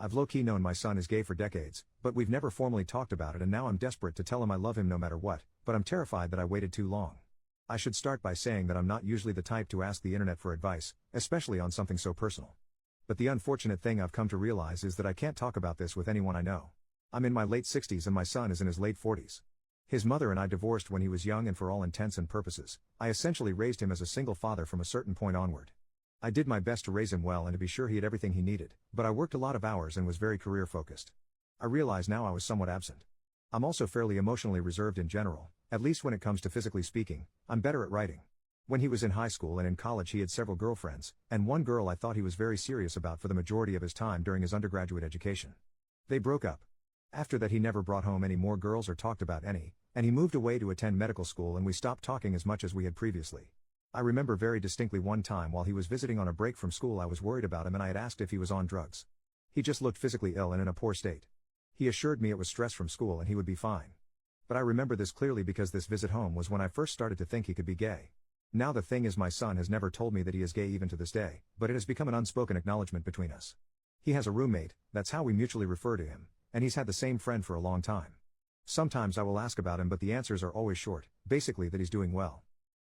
I've low-key known my son is gay for decades, but we've never formally talked about it, and now I'm desperate to tell him I love him no matter what, but I'm terrified that I waited too long. I should start by saying that I'm not usually the type to ask the internet for advice, especially on something so personal. But the unfortunate thing I've come to realize is that I can't talk about this with anyone I know. I'm in my late 60s and my son is in his late 40s. His mother and I divorced when he was young, and for all intents and purposes, I essentially raised him as a single father from a certain point onward. I did my best to raise him well and to be sure he had everything he needed, but I worked a lot of hours and was very career focused. I realize now I was somewhat absent. I'm also fairly emotionally reserved in general, at least when it comes to physically speaking. I'm better at writing. When he was in high school and in college he had several girlfriends, and one girl I thought he was very serious about for the majority of his time during his undergraduate education. They broke up. After that he never brought home any more girls or talked about any, and he moved away to attend medical school, and we stopped talking as much as we had previously. I remember very distinctly one time while he was visiting on a break from school I was worried about him and I had asked if he was on drugs. He just looked physically ill and in a poor state. He assured me it was stress from school and he would be fine. But I remember this clearly because this visit home was when I first started to think he could be gay. Now the thing is, my son has never told me that he is gay even to this day, but it has become an unspoken acknowledgement between us. He has a roommate, that's how we mutually refer to him, and he's had the same friend for a long time. Sometimes I will ask about him, but the answers are always short, basically that he's doing well.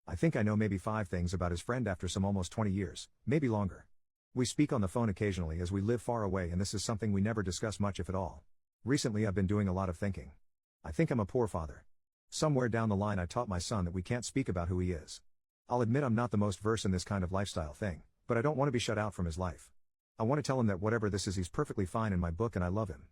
I think I know maybe 5 things about his friend after some almost 20 years, maybe longer. We speak on the phone occasionally as we live far away, and this is something we never discuss much if at all. Recently I've been doing a lot of thinking. I think I'm a poor father. Somewhere down the line I taught my son that we can't speak about who he is. I'll admit I'm not the most versed in this kind of lifestyle thing, but I don't want to be shut out from his life. I want to tell him that whatever this is he's perfectly fine in my book and I love him.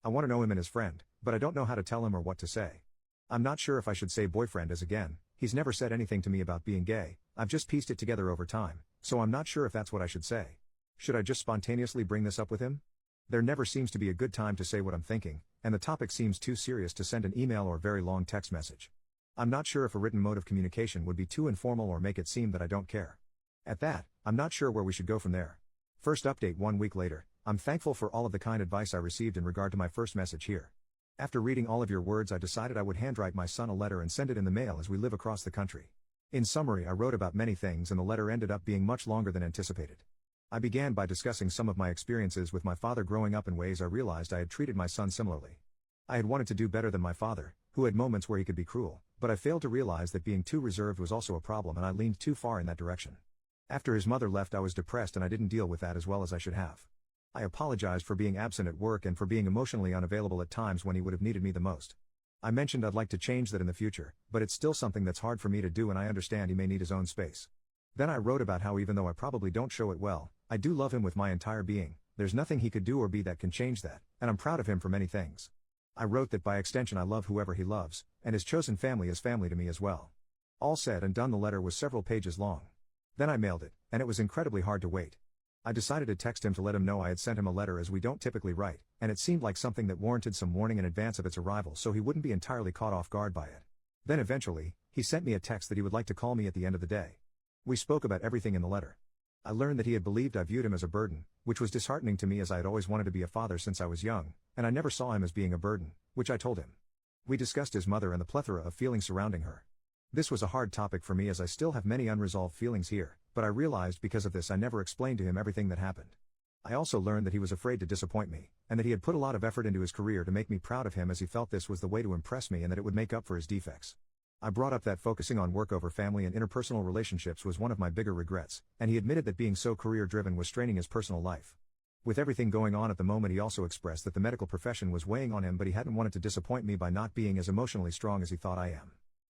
I want to know him and his friend, but I don't know how to tell him or what to say. I'm not sure if I should say boyfriend, as again, he's never said anything to me about being gay. I've just pieced it together over time, so I'm not sure if that's what I should say. Should I just spontaneously bring this up with him? There never seems to be a good time to say what I'm thinking, and the topic seems too serious to send an email or very long text message. I'm not sure if a written mode of communication would be too informal or make it seem that I don't care. At that, I'm not sure where we should go from there. First update 1 week later. I'm thankful for all of the kind advice I received in regard to my first message here. After reading all of your words, I decided I would handwrite my son a letter and send it in the mail as we live across the country. In summary, I wrote about many things and the letter ended up being much longer than anticipated. I began by discussing some of my experiences with my father growing up in ways I realized I had treated my son similarly. I had wanted to do better than my father, who had moments where he could be cruel, but I failed to realize that being too reserved was also a problem, and I leaned too far in that direction. After his mother left I was depressed and I didn't deal with that as well as I should have. I apologized for being absent at work and for being emotionally unavailable at times when he would have needed me the most. I mentioned I'd like to change that in the future, but it's still something that's hard for me to do, and I understand he may need his own space. Then I wrote about how even though I probably don't show it well, I do love him with my entire being. There's nothing he could do or be that can change that, and I'm proud of him for many things. I wrote that by extension I love whoever he loves, and his chosen family is family to me as well. All said and done, the letter was several pages long. Then I mailed it, and it was incredibly hard to wait. I decided to text him to let him know I had sent him a letter, as we don't typically write, and it seemed like something that warranted some warning in advance of its arrival so he wouldn't be entirely caught off guard by it. Then eventually, he sent me a text that he would like to call me at the end of the day. We spoke about everything in the letter. I learned that he had believed I viewed him as a burden, which was disheartening to me as I had always wanted to be a father since I was young, and I never saw him as being a burden, which I told him. We discussed his mother and the plethora of feelings surrounding her. This was a hard topic for me as I still have many unresolved feelings here, but I realized because of this I never explained to him everything that happened. I also learned that he was afraid to disappoint me, and that he had put a lot of effort into his career to make me proud of him, as he felt this was the way to impress me and that it would make up for his defects. I brought up that focusing on work over family and interpersonal relationships was one of my bigger regrets, and he admitted that being so career-driven was straining his personal life. With everything going on at the moment, he also expressed that the medical profession was weighing on him, but he hadn't wanted to disappoint me by not being as emotionally strong as he thought I am.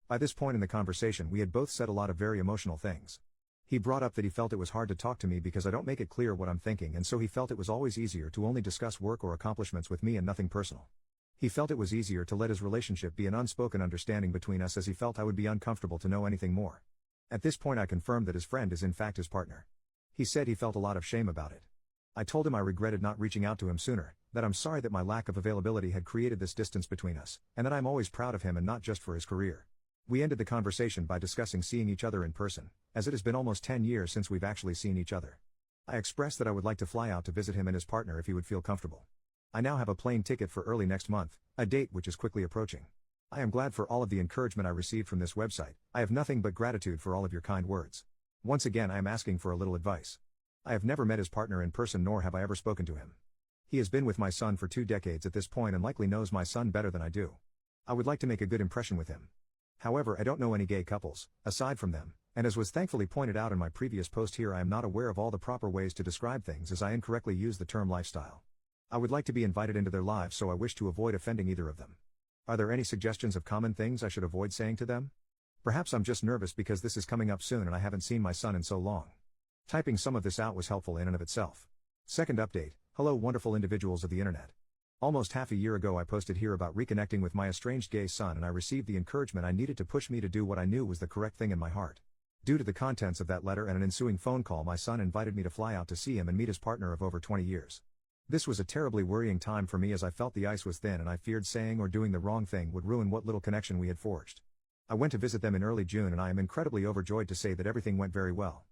By this point in the conversation we had both said a lot of very emotional things. He brought up that he felt it was hard to talk to me because I don't make it clear what I'm thinking, and so he felt it was always easier to only discuss work or accomplishments with me and nothing personal. He felt it was easier to let his relationship be an unspoken understanding between us, as he felt I would be uncomfortable to know anything more. At this point I confirmed that his friend is in fact his partner. He said he felt a lot of shame about it. I told him I regretted not reaching out to him sooner, that I'm sorry that my lack of availability had created this distance between us, and that I'm always proud of him and not just for his career. We ended the conversation by discussing seeing each other in person, as it has been almost 10 years since we've actually seen each other. I expressed that I would like to fly out to visit him and his partner if he would feel comfortable. I now have a plane ticket for early next month, a date which is quickly approaching. I am glad for all of the encouragement I received from this website. I have nothing but gratitude for all of your kind words. Once again I am asking for a little advice. I have never met his partner in person, nor have I ever spoken to him. He has been with my son for 2 decades at this point and likely knows my son better than I do. I would like to make a good impression with him. However, I don't know any gay couples, aside from them, and as was thankfully pointed out in my previous post here, I am not aware of all the proper ways to describe things as I incorrectly use the term lifestyle. I would like to be invited into their lives, so I wish to avoid offending either of them. Are there any suggestions of common things I should avoid saying to them? Perhaps I'm just nervous because this is coming up soon and I haven't seen my son in so long. Typing some of this out was helpful in and of itself. Second update. Hello wonderful individuals of the internet. Almost half a year ago I posted here about reconnecting with my estranged gay son, and I received the encouragement I needed to push me to do what I knew was the correct thing in my heart. Due to the contents of that letter and an ensuing phone call, my son invited me to fly out to see him and meet his partner of over 20 years. This was a terribly worrying time for me as I felt the ice was thin and I feared saying or doing the wrong thing would ruin what little connection we had forged. I went to visit them in early June and I am incredibly overjoyed to say that everything went very well.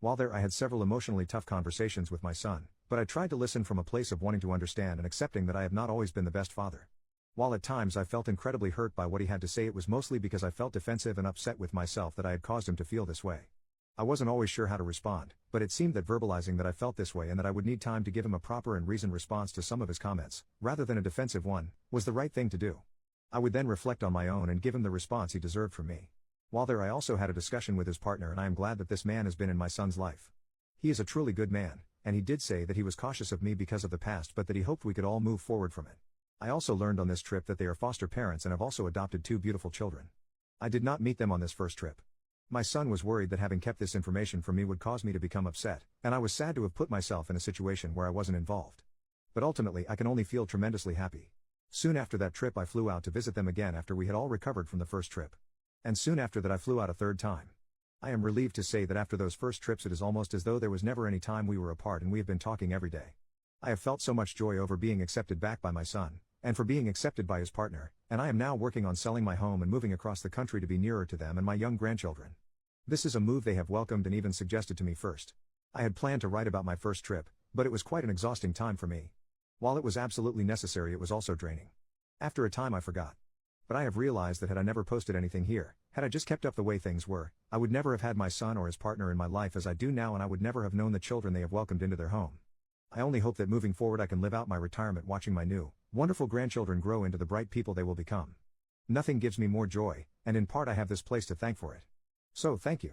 While there I had several emotionally tough conversations with my son, but I tried to listen from a place of wanting to understand and accepting that I have not always been the best father. While at times I felt incredibly hurt by what he had to say, it was mostly because I felt defensive and upset with myself that I had caused him to feel this way. I wasn't always sure how to respond, but it seemed that verbalizing that I felt this way and that I would need time to give him a proper and reasoned response to some of his comments, rather than a defensive one, was the right thing to do. I would then reflect on my own and give him the response he deserved from me. While there I also had a discussion with his partner, and I am glad that this man has been in my son's life. He is a truly good man, and he did say that he was cautious of me because of the past, but that he hoped we could all move forward from it. I also learned on this trip that they are foster parents and have also adopted 2 beautiful children. I did not meet them on this first trip. My son was worried that having kept this information from me would cause me to become upset, and I was sad to have put myself in a situation where I wasn't involved. But ultimately I can only feel tremendously happy. Soon after that trip I flew out to visit them again after we had all recovered from the first trip. And soon after that I flew out a third time. I am relieved to say that after those first trips it is almost as though there was never any time we were apart, and we have been talking every day. I have felt so much joy over being accepted back by my son, and for being accepted by his partner, and I am now working on selling my home and moving across the country to be nearer to them and my young grandchildren. This is a move they have welcomed and even suggested to me first. I had planned to write about my first trip, but it was quite an exhausting time for me. While it was absolutely necessary, it was also draining. After a time I forgot. But I have realized that had I never posted anything here, had I just kept up the way things were, I would never have had my son or his partner in my life as I do now, and I would never have known the children they have welcomed into their home. I only hope that moving forward I can live out my retirement watching my new, wonderful grandchildren grow into the bright people they will become. Nothing gives me more joy, and in part I have this place to thank for it. So thank you.